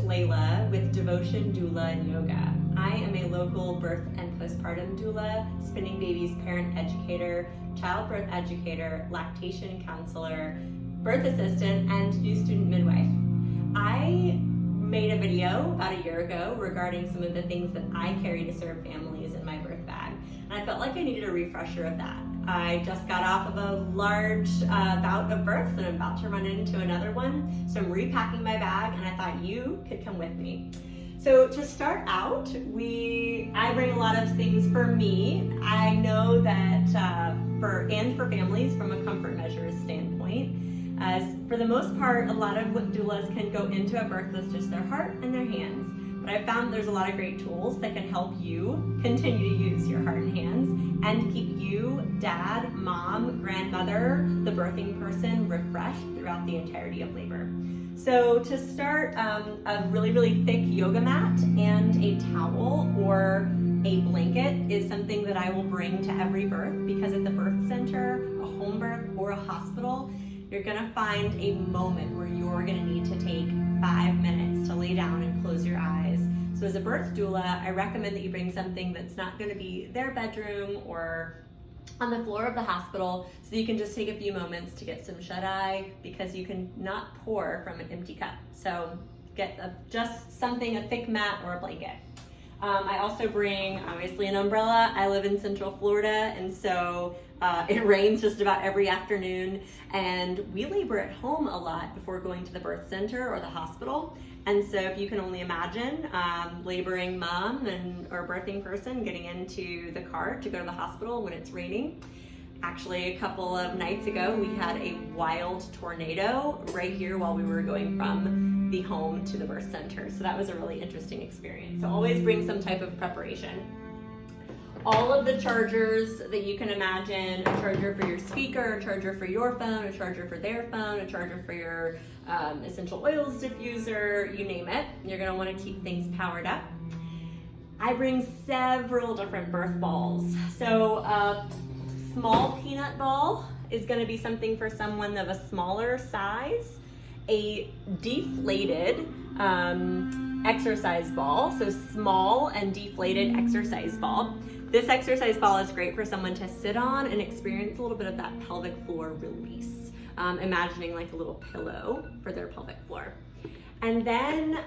Layla with Devotion, Doula, and Yoga. I am a local birth and postpartum doula, spinning babies parent educator, childbirth educator, lactation counselor, birth assistant, and new student midwife. I made a video about a year ago regarding some of the things that I carry to serve families in my birth bag, and I felt like I needed a refresher of that. I just got off of a large bout of births and I'm about to run into another one, so I'm repacking my bag and I thought you could come with me. So to start out, I bring a lot of things for me. I know that for families from a comfort measures standpoint, as for the most part, a lot of what doulas can go into a birth with just their heart and their hands. But I've found there's a lot of great tools that can help you continue to use your heart and hands and keep you, dad, mom, grandmother, the birthing person, refreshed throughout the entirety of labor. So to start, a really, really thick yoga mat and a towel or a blanket is something that I will bring to every birth, because at the birth center, a home birth, or a hospital, you're gonna find a moment where you're gonna need to take 5 minutes to lay down and close your eyes. So as a birth doula, I recommend that you bring something that's not gonna be their bedroom or on the floor of the hospital, so you can just take a few moments to get some shut-eye, because you can not pour from an empty cup. So get just something, a thick mat or a blanket. I also bring, obviously, an umbrella. I live in Central Florida, and so it rains just about every afternoon, and we labor at home a lot before going to the birth center or the hospital. And so if you can only imagine laboring mom or birthing person getting into the car to go to the hospital when it's raining. Actually, a couple of nights ago, we had a wild tornado right here while we were going from the home to the birth center. So that was a really interesting experience. So always bring some type of preparation. All of the chargers that you can imagine, a charger for your speaker, a charger for your phone, a charger for their phone, a charger for your essential oils diffuser, you name it. You're gonna wanna keep things powered up. I bring several different birth balls. So a small peanut ball is gonna be something for someone of a smaller size. A deflated exercise ball, so small and deflated exercise ball. This exercise ball is great for someone to sit on and experience a little bit of that pelvic floor release, imagining like a little pillow for their pelvic floor. And then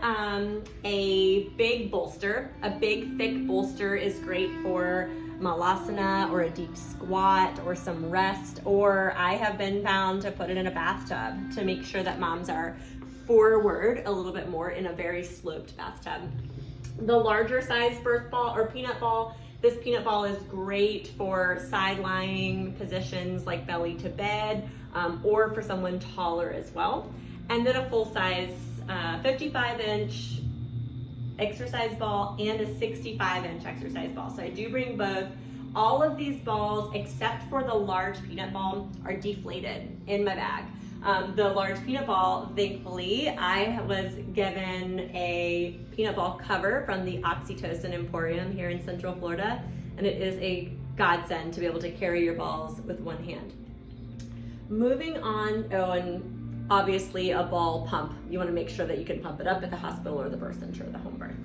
a big bolster. A big thick bolster is great for malasana or a deep squat or some rest, or I have been found to put it in a bathtub to make sure that moms are forward a little bit more in a very sloped bathtub. The larger size birth ball or peanut ball, this peanut ball is great for side lying positions like belly to bed, or for someone taller as well. And then a full size 55-inch exercise ball and a 65-inch exercise ball. So I do bring both. All of these balls, except for the large peanut ball, are deflated in my bag. The large peanut ball, thankfully, I was given a peanut ball cover from the Oxytocin Emporium here in Central Florida, and it is a godsend to be able to carry your balls with one hand. Moving on, and obviously a ball pump. You want to make sure that you can pump it up at the hospital or the birth center or the home birth.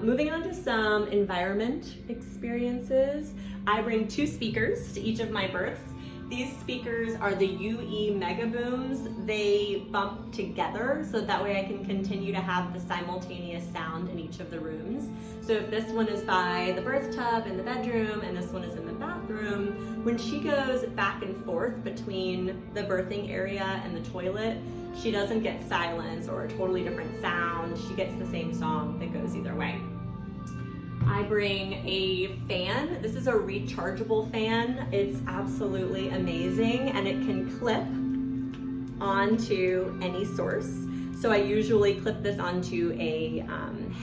Moving on to some environment experiences. I bring 2 speakers to each of my births. These speakers are the UE Mega Booms. They bump together, so that way I can continue to have the simultaneous sound in each of the rooms. So if this one is by the birth tub in the bedroom and this one is in the bathroom, when she goes back and forth between the birthing area and the toilet, she doesn't get silence or a totally different sound. She gets the same song that goes either way. I bring a fan. This is a rechargeable fan. It's absolutely amazing, and it can clip onto any source. So I usually clip this onto a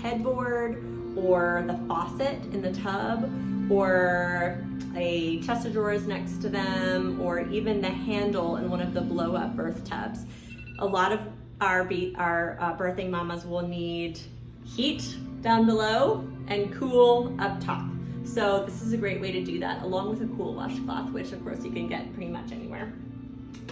headboard or the faucet in the tub, or a chest of drawers next to them, or even the handle in one of the blow-up birth tubs. A lot of our birthing mamas will need heat down below and cool up top. So this is a great way to do that, along with a cool washcloth, which of course you can get pretty much anywhere.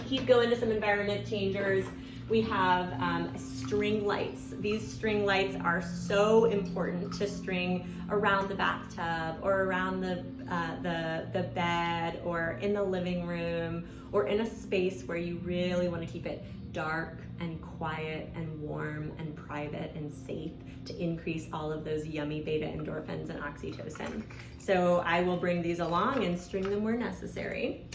Keep going to some environment changers. We have string lights. These string lights are so important to string around the bathtub or around the bed or in the living room or in a space where you really want to keep it dark and quiet and warm and private and safe to increase all of those yummy beta endorphins and oxytocin. So I will bring these along and string them where necessary.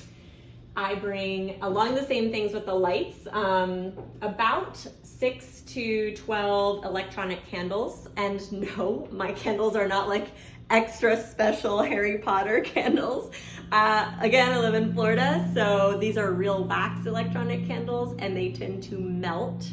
I bring along the same things with the lights, about 6 to 12 electronic candles. And no, my candles are not like extra special Harry Potter candles. Again, I live in Florida, so these are real wax electronic candles and they tend to melt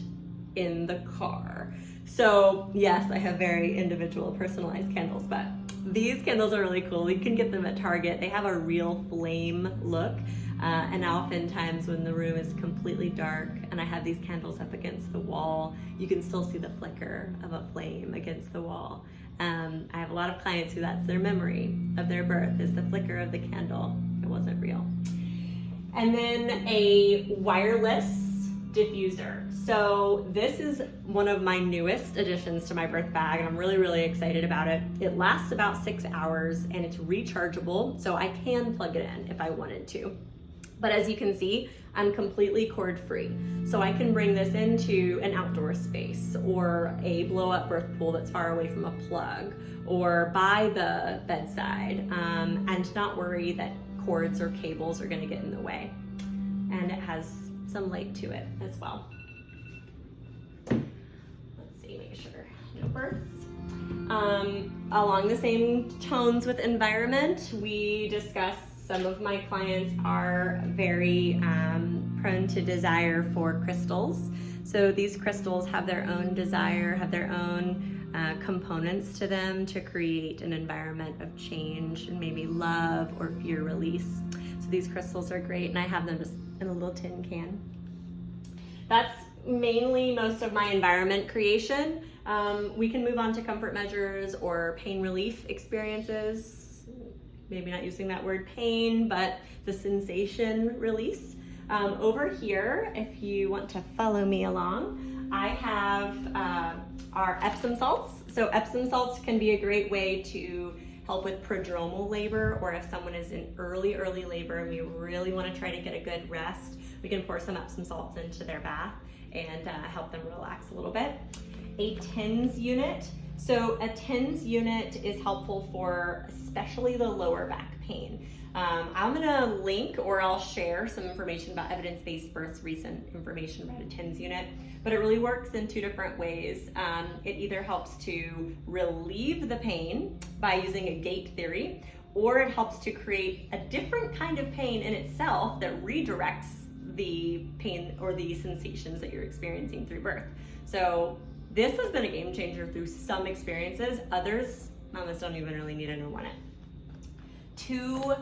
in the car. So yes, I have very individual personalized candles, but these candles are really cool. You can get them at Target. They have a real flame look. And oftentimes when the room is completely dark and I have these candles up against the wall, you can still see the flicker of a flame against the wall. I have a lot of clients who that's their memory of their birth, is the flicker of the candle. It wasn't real. And then a wireless diffuser. So this is one of my newest additions to my birth bag, and I'm really, really excited about it. It lasts about 6 hours and it's rechargeable, so I can plug it in if I wanted to. But as you can see, I'm completely cord free. So I can bring this into an outdoor space or a blow up birth pool that's far away from a plug or by the bedside, and not worry that cords or cables are gonna get in the way. And it has some light to it as well. Let's see, make sure no births. Along the same tones with environment, we discussed some of my clients are very prone to desire for crystals. So these crystals have their own desire, have their own components to them to create an environment of change and maybe love or fear release. So these crystals are great, and I have them just in a little tin can. That's mainly most of my environment creation. We can move on to comfort measures or pain relief experiences. Maybe not using that word pain, but the sensation release. Over here, if you want to follow me along, I have our Epsom salts. So Epsom salts can be a great way to help with prodromal labor, or if someone is in early labor and we really want to try to get a good rest, we can pour some Epsom salts into their bath and help them relax a little bit. A TENS unit. So a TENS unit is helpful for especially the lower back pain. I'm gonna link or I'll share some information about evidence-based births, recent information about a TENS unit, but it really works in 2 different ways. It either helps to relieve the pain by using a gate theory, or it helps to create a different kind of pain in itself that redirects the pain or the sensations that you're experiencing through birth. So this has been a game changer through some experiences. Others, mamas don't even really need it or want it. 2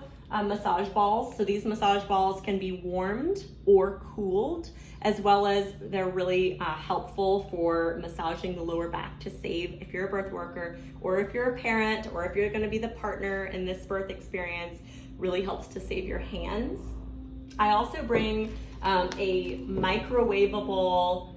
massage balls. So these massage balls can be warmed or cooled, as well as they're really helpful for massaging the lower back to save if you're a birth worker or if you're a parent or if you're going to be the partner in this birth experience. Really helps to save your hands. I also bring a microwavable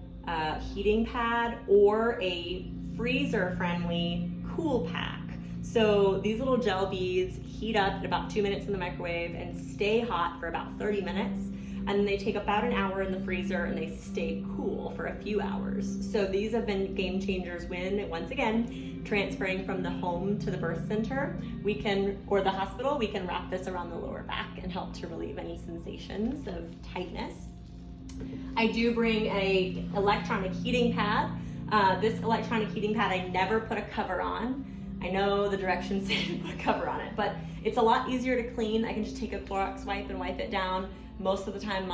heating pad or a freezer-friendly cool pack. So these little gel beads heat up at about 2 minutes in the microwave and stay hot for about 30 minutes. And then they take about an hour in the freezer and they stay cool for a few hours. So these have been game changers when, once again, transferring from the home to the birth center, we can, or the hospital, we can wrap this around the lower back and help to relieve any sensations of tightness. I do bring a electronic heating pad. This electronic heating pad, I never put a cover on. I know the directions say to put a cover on it, but it's a lot easier to clean. I can just take a Clorox wipe and wipe it down. Most of the time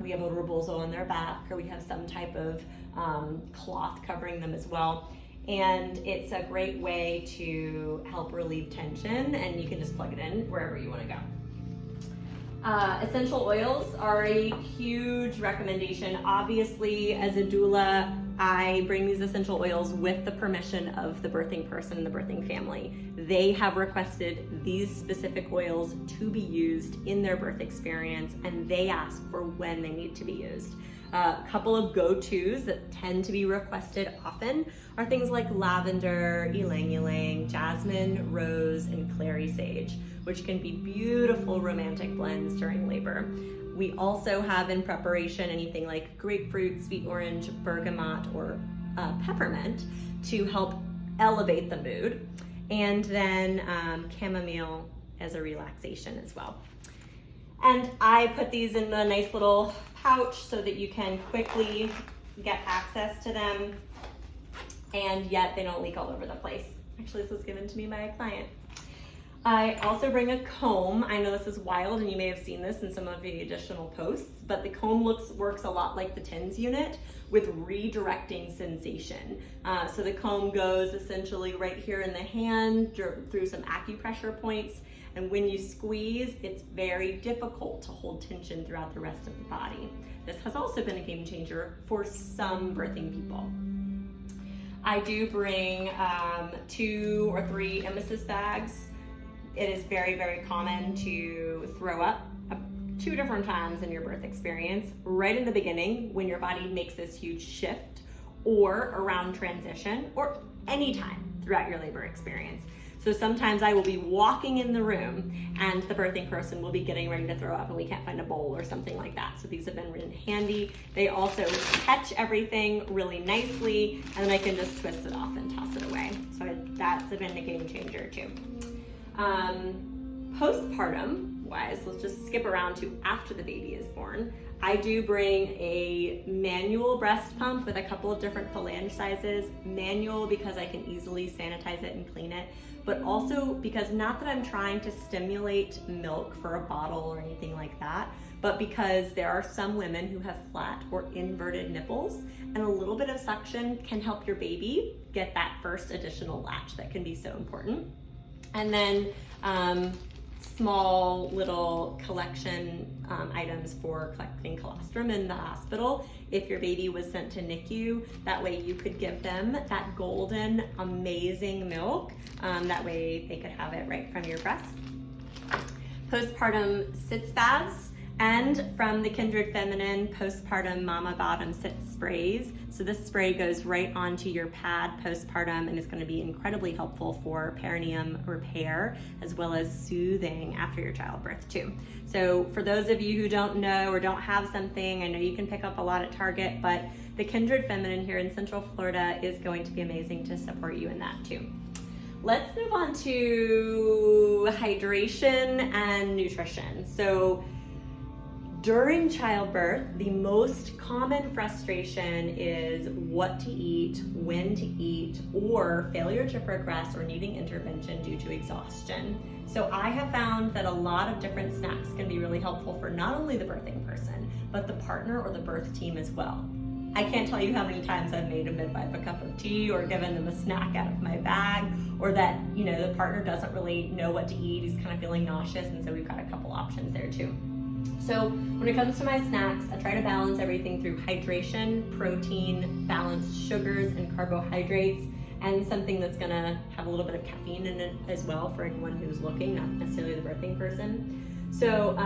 we have a rebozo on their back, or we have some type of cloth covering them as well. And it's a great way to help relieve tension, and you can just plug it in wherever you want to go. Essential oils are a huge recommendation. Obviously, as a doula, I bring these essential oils with the permission of the birthing person and the birthing family. They have requested these specific oils to be used in their birth experience, and they ask for when they need to be used. A couple of go-tos that tend to be requested often are things like lavender, ylang ylang, jasmine, rose, and clary sage, which can be beautiful romantic blends during labor. We also have in preparation anything like grapefruit, sweet orange, bergamot, or peppermint to help elevate the mood, and then chamomile as a relaxation as well. And I put these in a nice little pouch so that you can quickly get access to them, and yet they don't leak all over the place. Actually, this was given to me by a client. I also bring a comb. I know this is wild and you may have seen this in some of the additional posts, but the comb works a lot like the TENS unit with redirecting sensation. So the comb goes essentially right here in the hand through some acupressure points, and when you squeeze, it's very difficult to hold tension throughout the rest of the body. This has also been a game changer for some birthing people. I do bring 2 or 3 emesis bags. It is very, very common to throw up 2 different times in your birth experience, right in the beginning when your body makes this huge shift, or around transition, or anytime throughout your labor experience. So sometimes I will be walking in the room and the birthing person will be getting ready to throw up and we can't find a bowl or something like that. So these have been really handy. They also catch everything really nicely, and then I can just twist it off and toss it away. So that's been a game changer too. Postpartum wise, let's just skip around to after the baby is born. I do bring a manual breast pump with a couple of different phalange sizes. Manual because I can easily sanitize it and clean it, but also because not that I'm trying to stimulate milk for a bottle or anything like that, but because there are some women who have flat or inverted nipples, and a little bit of suction can help your baby get that first additional latch that can be so important. And then small little collection items for collecting colostrum in the hospital. If your baby was sent to NICU, that way you could give them that golden, amazing milk. That way they could have it right from your breast. Postpartum sitz baths, and from the Kindred Feminine, postpartum Mama Bottom Sitz sprays. So this spray goes right onto your pad postpartum and is going to be incredibly helpful for perineum repair as well as soothing after your childbirth too. So for those of you who don't know or don't have something, I know you can pick up a lot at Target, but the Kindred Feminine here in Central Florida is going to be amazing to support you in that too. Let's move on to hydration and nutrition. So during childbirth, the most common frustration is what to eat, when to eat, or failure to progress or needing intervention due to exhaustion. So I have found that a lot of different snacks can be really helpful for not only the birthing person, but the partner or the birth team as well. I can't tell you how many times I've made a midwife a cup of tea or given them a snack out of my bag, or that, you know, the partner doesn't really know what to eat, he's kind of feeling nauseous, and so we've got a couple options there too. So when it comes to my snacks, I try to balance everything through hydration, protein, balanced sugars and carbohydrates, and something that's gonna have a little bit of caffeine in it as well for anyone who's looking, not necessarily the birthing person. So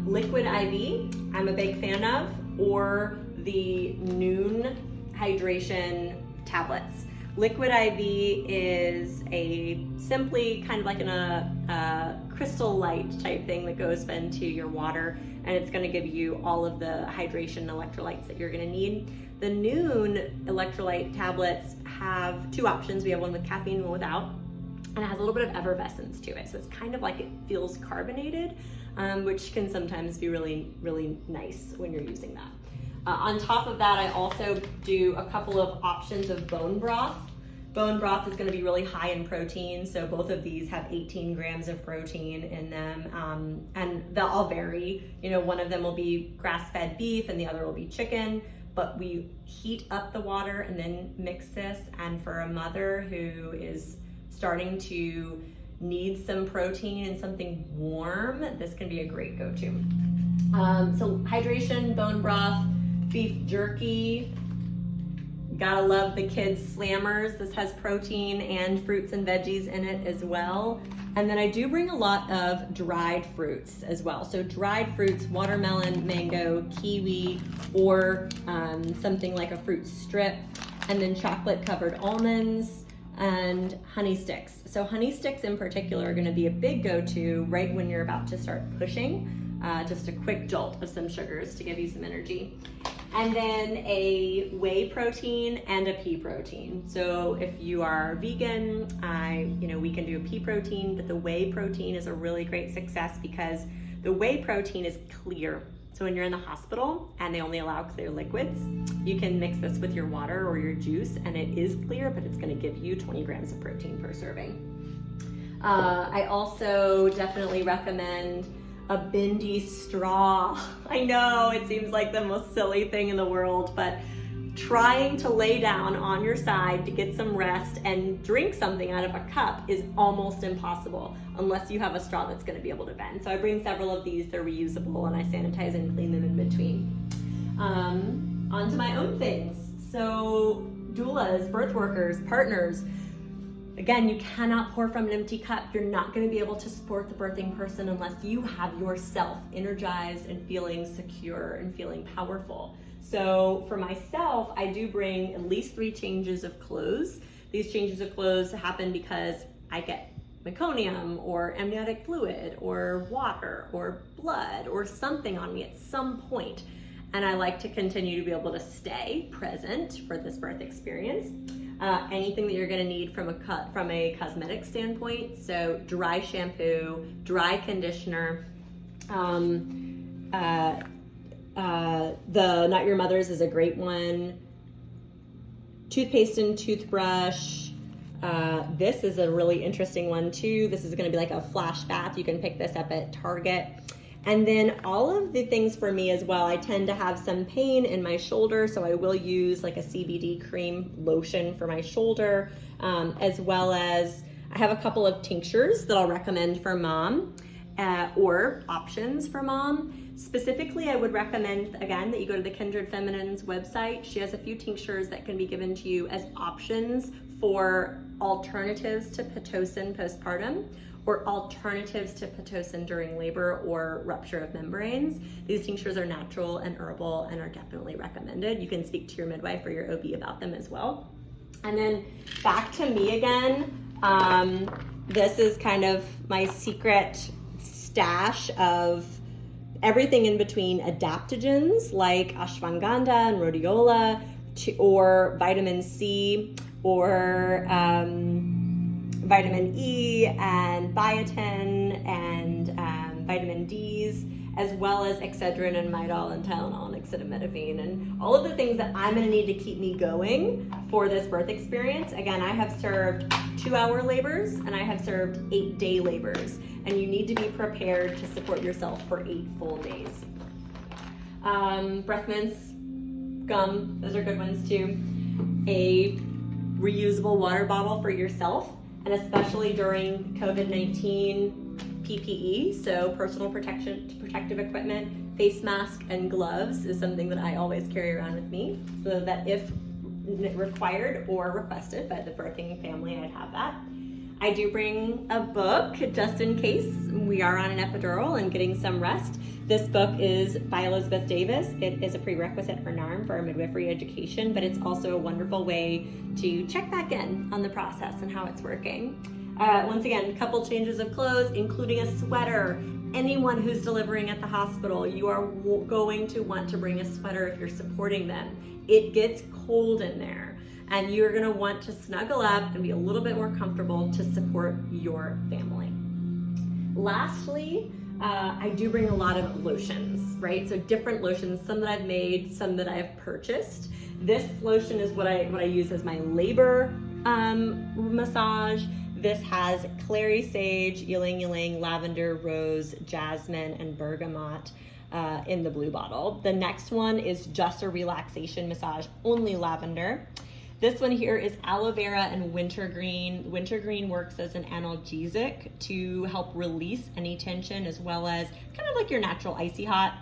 liquid IV, I'm a big fan of, or the Noon hydration tablets. Liquid IV is a simply kind of like a crystal light type thing that goes into your water, and it's going to give you all of the hydration electrolytes that you're going to need. The Noon electrolyte tablets have 2 options. We have one with caffeine and one without, and it has a little bit of effervescence to it, so it's kind of like it feels carbonated, which can sometimes be really, really nice when you're using that. On top of that, I also do a couple of options of bone broth. Bone broth is going to be really high in protein, so both of these have 18 grams of protein in them, and they'll all vary. You know, one of them will be grass-fed beef and the other will be chicken, but we heat up the water and then mix this, and for a mother who is starting to need some protein and something warm, this can be a great go-to. So hydration, bone broth, beef jerky, Gotta love the kids' slammers. This has protein and fruits and veggies in it as well. And then I do bring a lot of dried fruits as well. So dried fruits, watermelon, mango, kiwi, or something like a fruit strip. And then chocolate covered almonds and honey sticks. So honey sticks in particular are gonna be a big go-to right when you're about to start pushing. Just a quick jolt of some sugars to give you some energy. And then a whey protein and a pea protein. So if you are vegan, we can do a pea protein, but the whey protein is a really great success because the whey protein is clear. So when you're in the hospital and they only allow clear liquids, you can mix this with your water or your juice and it is clear, but it's gonna give you 20 grams of protein per serving. I also definitely recommend a bindi straw. I know it seems like the most silly thing in the world, but trying to lay down on your side to get some rest and drink something out of a cup is almost impossible unless you have a straw that's going to be able to bend. So I bring several of these, they're reusable, and I sanitize and clean them in between. On to my own things. So doulas, birth workers, partners, again, you cannot pour from an empty cup. You're not going to be able to support the birthing person unless you have yourself energized and feeling secure and feeling powerful. So for myself, I do bring at least 3 changes of clothes. These changes of clothes happen because I get meconium or amniotic fluid or water or blood or something on me at some point. And I like to continue to be able to stay present for this birth experience. Anything that you're gonna need from a cosmetic standpoint, so dry shampoo, dry conditioner, the Not Your Mother's is a great one, toothpaste and toothbrush. This is a really interesting one too. This is gonna be like a flash bath. You can pick this up at Target. And then all of the things for me as well, I tend to have some pain in my shoulder, so I will use like a CBD cream lotion for my shoulder, as well as I have a couple of tinctures that I'll recommend for mom, or options for mom. Specifically, I would recommend, again, that you go to the Kindred Feminine's website. She has a few tinctures that can be given to you as options for alternatives to Pitocin postpartum, or alternatives to Pitocin during labor or rupture of membranes. These tinctures are natural and herbal and are definitely recommended. You can speak to your midwife or your OB about them as well. And then back to me again. This is kind of my secret stash of everything in between adaptogens like ashwagandha and rhodiola, or vitamin C, or vitamin E and biotin and vitamin D's, as well as Excedrin and Midol and Tylenol and acetaminophen and all of the things that I'm gonna need to keep me going for this birth experience. Again, I have served 2-hour labors and I have served 8-day labors, and you need to be prepared to support yourself for 8 full days. Breath mints, gum, those are good ones too. A reusable water bottle for yourself, and especially during COVID-19, PPE, so personal protective equipment, face mask and gloves is something that I always carry around with me, so that if required or requested by the birthing family, I'd have that. I do bring a book just in case we are on an epidural and getting some rest. This book is by Elizabeth Davis. It is a prerequisite for NARM, for our midwifery education, but it's also a wonderful way to check back in on the process and how it's working. Once again, a couple changes of clothes, including a sweater. Anyone who's delivering at the hospital, you are going to want to bring a sweater if you're supporting them. It gets cold in there, and you're gonna want to snuggle up and be a little bit more comfortable to support your family. Lastly, I do bring a lot of lotions, right? So different lotions, some that I've made, some that I've purchased. This lotion is what I use as my labor massage. This has clary sage, ylang ylang, lavender, rose, jasmine, and bergamot in the blue bottle. The next one is just a relaxation massage, only lavender. This one here is aloe vera and wintergreen. Wintergreen works as an analgesic to help release any tension, as well as kind of like your natural icy hot.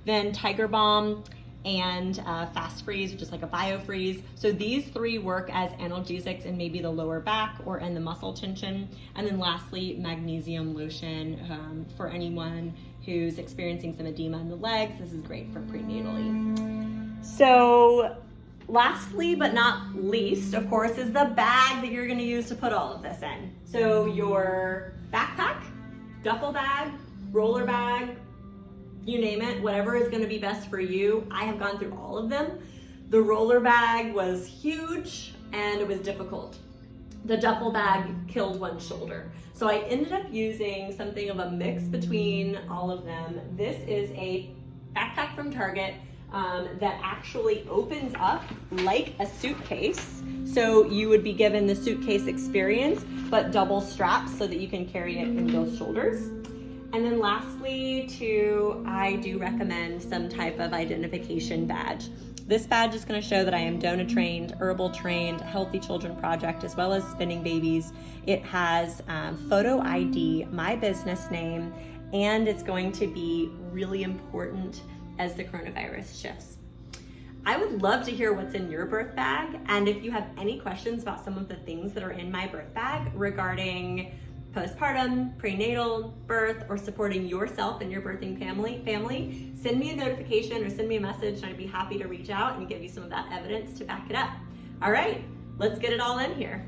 Then tiger balm, and fast freeze, which is like a biofreeze. So these 3 work as analgesics in maybe the lower back or in the muscle tension. And then lastly, magnesium lotion for anyone who's experiencing some edema in the legs. This is great for prenatally. So lastly, but not least, of course, is the bag that you're gonna use to put all of this in. So your backpack, duffel bag, roller bag, you name it, whatever is gonna be best for you. I have gone through all of them. The roller bag was huge and it was difficult. The duffel bag killed one shoulder. So I ended up using something of a mix between all of them. This is a backpack from Target that actually opens up like a suitcase. So you would be given the suitcase experience, but double straps so that you can carry it in both shoulders. And then lastly, I do recommend some type of identification badge. This badge is gonna show that I am DONA trained, herbal trained, Healthy Children Project, as well as Spinning Babies. It has photo ID, my business name, and it's going to be really important as the coronavirus shifts. I would love to hear what's in your birth bag, and if you have any questions about some of the things that are in my birth bag regarding postpartum, prenatal, birth, or supporting yourself and your birthing family, send me a notification or send me a message and I'd be happy to reach out and give you some of that evidence to back it up. All right, let's get it all in here.